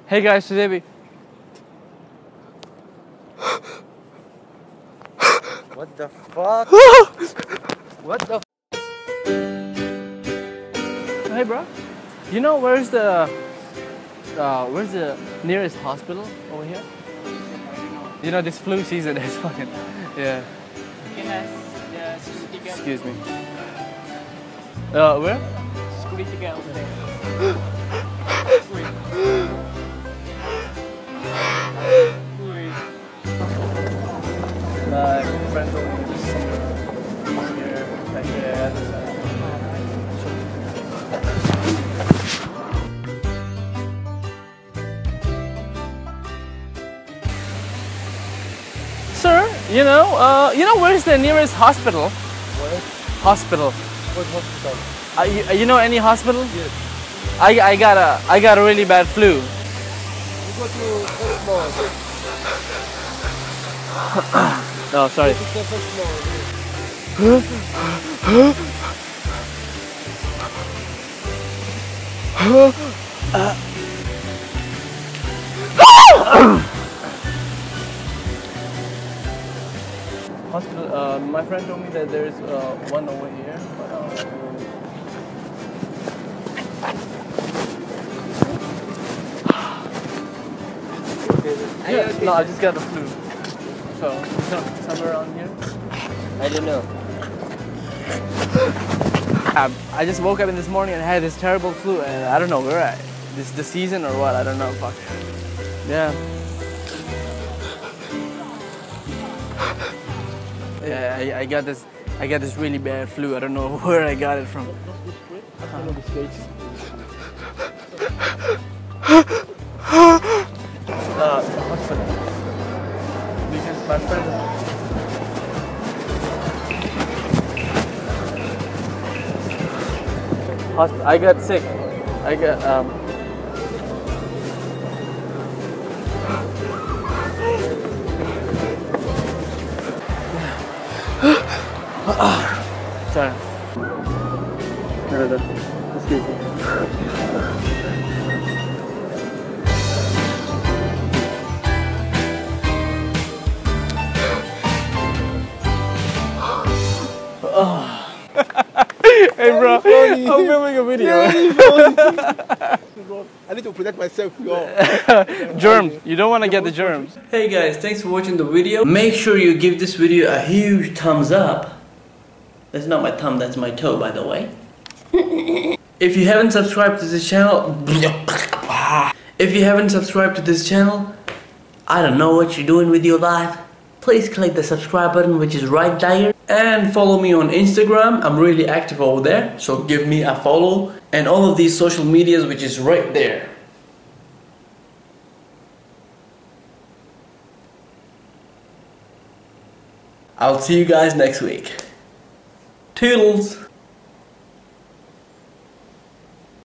Hey guys, today we... What the fuck? What the Hey bro, you know where's the nearest hospital over here? You know this flu season is fucking... Yeah. Excuse me. Where? Security guy over there. My friend told me this here, back there. Sir, you know where's the nearest hospital? Where? Hospital. What hospital? You know any hospital? Yes. I got a really bad flu. You go to first floor. No, sorry. It's the first floor. Hospital. My friend told me that there's one over here. But, yeah, no, I just got the flu. So, somewhere around here. I don't know. I just woke up in this morning and had this terrible flu, and I don't know where this is the season or what. I don't know. Fuck. Yeah. Yeah, I got this really bad flu. I don't know where I got it from. Hospital. Because my friend. I got sick. I got sorry. Excuse me. Hey bro, I'm filming a video. I need to protect myself. Germs. You don't want to get the germs. Hey guys, thanks for watching the video. Make sure you give this video a huge thumbs up. That's not my thumb, that's my toe, by the way. If you haven't subscribed to this channel, I don't know what you're doing with your life. Please click the subscribe button, which is right there. And follow me on Instagram. I'm really active over there, so give me a follow. And all of these social medias, which is right there. I'll see you guys next week. Toodles!